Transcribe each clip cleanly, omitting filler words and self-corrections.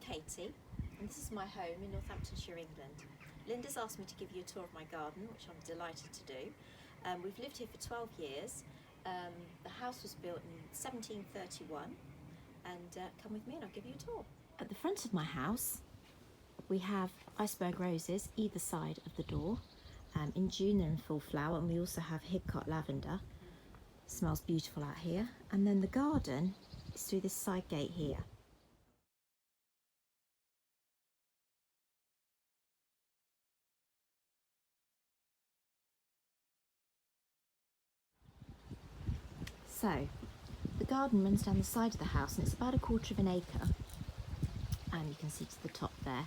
Katy, and this is my home in Northamptonshire, England. Linda's asked me to give you a tour of my garden, which I'm delighted to do. We've lived here for 12 years. The house was built in 1731, and come with me and I'll give you a tour. At the front of my house, we have iceberg roses either side of the door. In June they're in full flower, and we also have higcot lavender. Smells beautiful out here. And then the garden is through this side gate here. So the garden runs down the side of the house, and it's about 1/4 of an acre. You can see to the top there.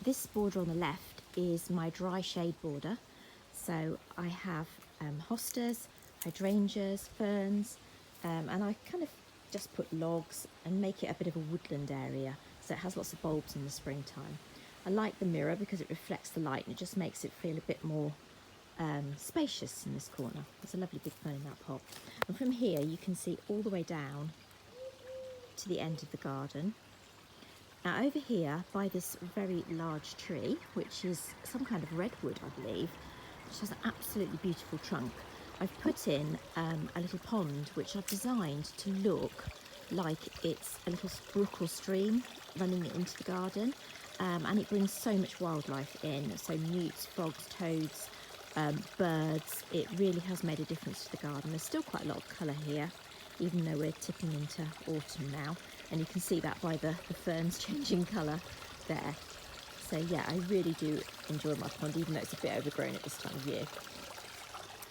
This border on the left is my dry shade border. So I have hostas, hydrangeas, ferns, and I kind of just put logs and make it a bit of a woodland area. So it has lots of bulbs in the springtime. I like the mirror because it reflects the light and it just makes it feel a bit more spacious in this corner. There's a lovely big fern in that pot. And from here you can see all the way down to the end of the garden. Now over here by this very large tree, which is some kind of redwood I believe, which has an absolutely beautiful trunk, I've put in a little pond which I've designed to look like it's a little brook or stream running into the garden, and it brings so much wildlife in, so newts, frogs, toads, birds. It really has made a difference to the garden. There's still quite a lot of colour here, even though we're tipping into autumn now, and you can see that by the ferns changing colour there. So yeah, I really do enjoy my pond, even though it's a bit overgrown at this time of year.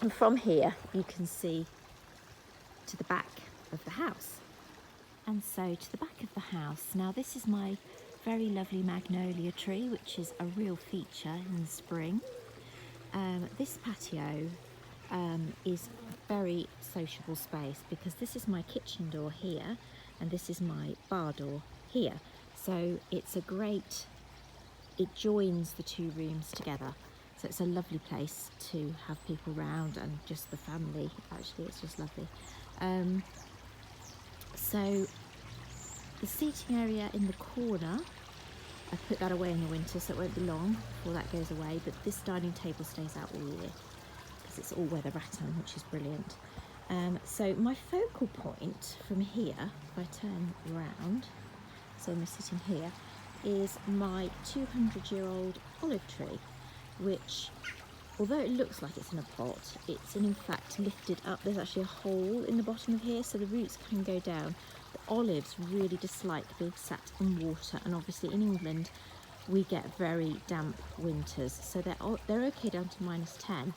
And from here you can see to the back of the house. And so to the back of the house, now this is my very lovely magnolia tree, which is a real feature in the spring. This patio is a very sociable space because this is my kitchen door here and this is my bar door here. So it's a great, it joins the two rooms together. So it's a lovely place to have people round and just the family. Actually, it's just lovely. So the seating area in the corner, I put that away in the winter, so it won't be long before that goes away, but this dining table stays out all year because it's all weather rattan, which is brilliant. So my focal point from here, if I turn round, so I'm sitting here, is my 200-year-old olive tree, which, although it looks like it's in a pot, it's in fact lifted up. There's actually a hole in the bottom of here, so the roots can go down. The olives really dislike being sat in water, and obviously in England we get very damp winters, so they're okay down to -10,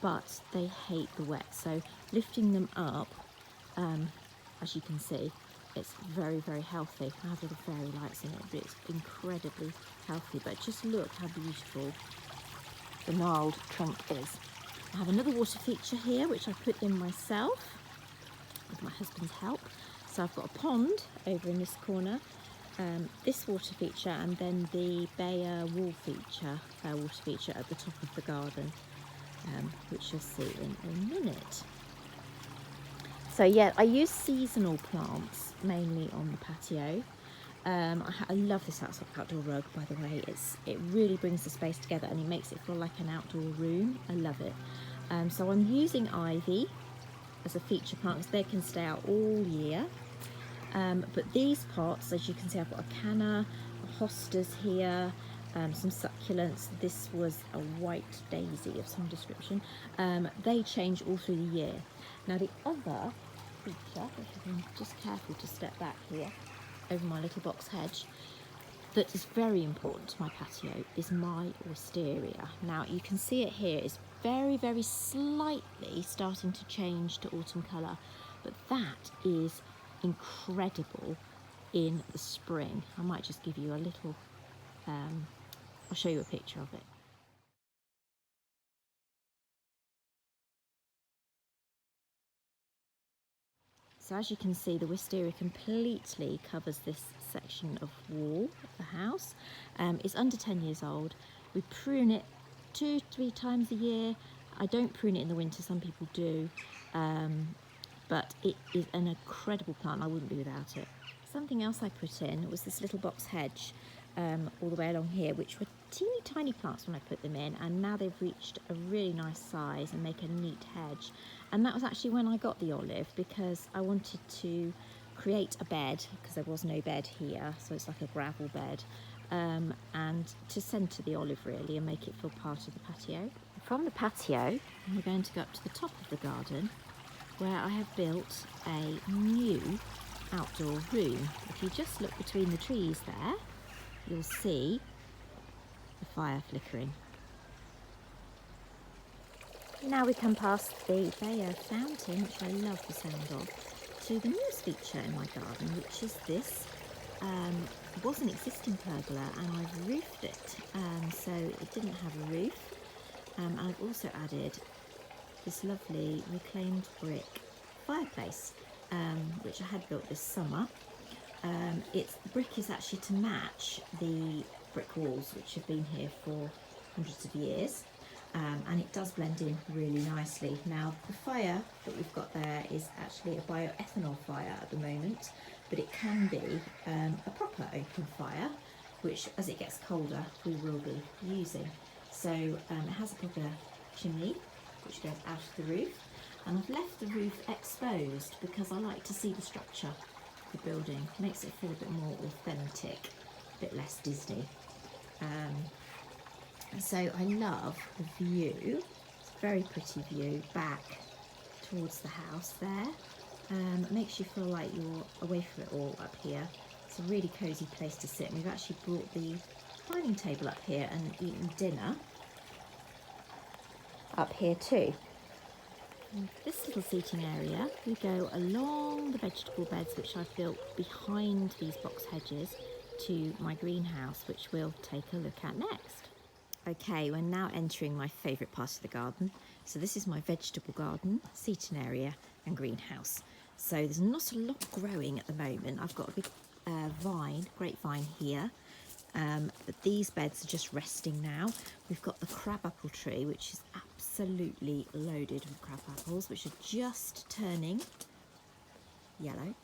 but they hate the wet. So lifting them up, as you can see, it's very, very healthy. I have little fairy lights in it, but it's incredibly healthy. But just look how beautiful the gnarled trunk is. I have another water feature here which I put in myself with my husband's help. So I've got a pond over in this corner, this water feature, and then the Bayer wall feature, water feature at the top of the garden, which you'll see in a minute. So yeah, I use seasonal plants mainly on the patio. I love this outdoor rug, by the way. It really brings the space together and it makes it feel like an outdoor room. I love it. So I'm using ivy as a feature plant because they can stay out all year. But these pots, as you can see, I've got a canna, hostas here, some succulents. This was a white daisy of some description. They change all through the year. Now the other feature, if I'm just careful to step back here over my little box hedge, that is very important to my patio is my wisteria. Now you can see it here, it's very, very slightly starting to change to autumn colour, but that is incredible in the spring. I might just give you a little, I'll show you a picture of it. So as you can see, the wisteria completely covers this section of wall of the house. It's under 10 years old. We prune it 2-3 times a year. I don't prune it in the winter, some people do, but it is an incredible plant. I wouldn't be without it. Something else I put in was this little box hedge all the way along here, which were teeny tiny plants when I put them in, and now they've reached a really nice size and make a neat hedge. And that was actually when I got the olive, because I wanted to create a bed, because there was no bed here, so it's like a gravel bed, and to centre the olive really and make it feel part of the patio. From the patio, we're going to go up to the top of the garden, where I have built a new outdoor room. If you just look between the trees there, you'll see the fire flickering. Now we come past the Bayer fountain, which I love the sound of, to the newest feature in my garden, which is this. It was an existing pergola and I've roofed it, so it didn't have a roof. And I've also added this lovely reclaimed brick fireplace, which I had built this summer. The brick is actually to match the brick walls, which have been here for hundreds of years, and it does blend in really nicely. Now the fire that we've got there is actually a bioethanol fire at the moment, but it can be a proper open fire, which as it gets colder we will be using. So it has a proper chimney which goes out of the roof, and I've left the roof exposed because I like to see the structure of the building. It makes it feel a bit more authentic, a bit less Disney. So I love the view. It's a very pretty view back towards the house there. It makes you feel like you're away from it all up here. It's a really cosy place to sit. We've actually brought the dining table up here and eaten dinner up here too. In this little seating area, we go along the vegetable beds which I've built behind these box hedges to my greenhouse, which we'll take a look at next. Okay, we're now entering my favourite part of the garden. So this is my vegetable garden, seating area and greenhouse. So there's not a lot growing at the moment. I've got a big grapevine here. But these beds are just resting now. We've got the crabapple tree, which is absolutely loaded with crab apples, which are just turning yellow.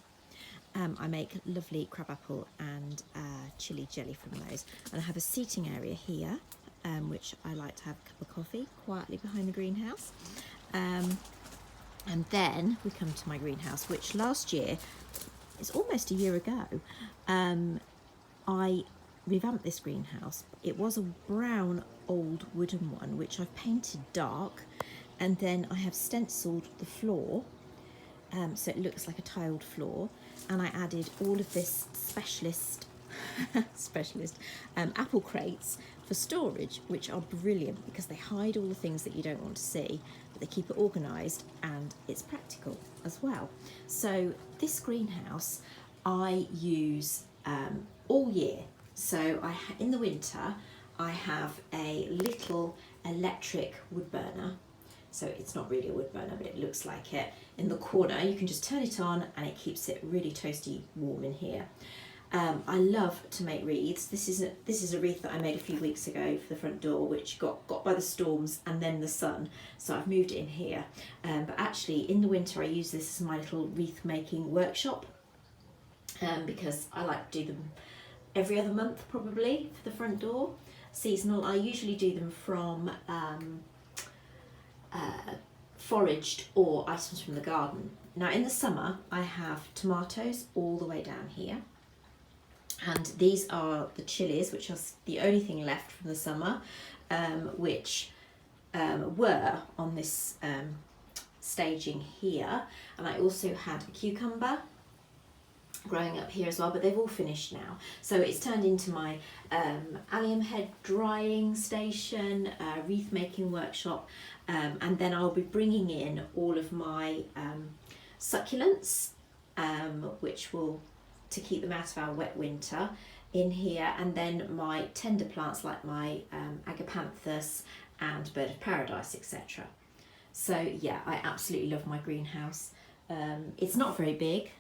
I make lovely crabapple and chili jelly from those. And I have a seating area here, which I like to have a cup of coffee quietly behind the greenhouse. And then we come to my greenhouse, which last year, it's almost a year ago, I revamped this greenhouse. It was a brown old wooden one which I've painted dark, and then I have stenciled the floor so it looks like a tiled floor, and I added all of this specialist apple crates for storage, which are brilliant because they hide all the things that you don't want to see, but they keep it organised and it's practical as well. So this greenhouse I use all year. So in the winter I have a little electric wood burner. So it's not really a wood burner, but it looks like it. In the corner, you can just turn it on and it keeps it really toasty warm in here. I love to make wreaths. This is a wreath that I made a few weeks ago for the front door, which got by the storms and then the sun. So I've moved it in here. But actually in the winter, I use this as my little wreath making workshop because I like to do them every other month probably for the front door. Seasonal. I usually do them from foraged or items from the garden. Now in the summer I have tomatoes all the way down here, and these are the chilies, which are the only thing left from the summer, which were on this staging here. And I also had a cucumber growing up here as well, but they've all finished now. So it's turned into my allium head drying station, wreath making workshop, and then I'll be bringing in all of my succulents, which will, to keep them out of our wet winter, in here, and then my tender plants like my agapanthus and bird of paradise, etc. So yeah, I absolutely love my greenhouse. It's not very big,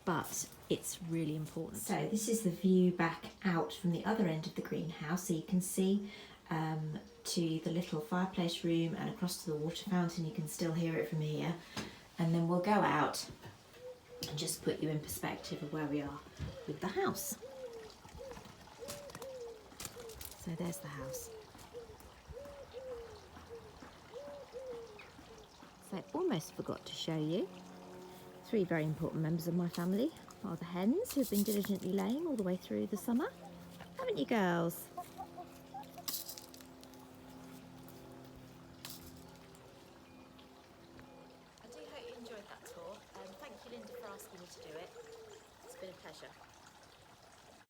but it's really important. So this is the view back out from the other end of the greenhouse, so you can see to the little fireplace room and across to the water fountain. You can still hear it from here, and then we'll go out and just put you in perspective of where we are with the house. So there's the house. So I almost forgot to show you 3 very important members of my family are the hens, who've been diligently laying all the way through the summer. Haven't you, girls? I do hope you enjoyed that tour. Thank you, Linda, for asking me to do it. It's been a pleasure.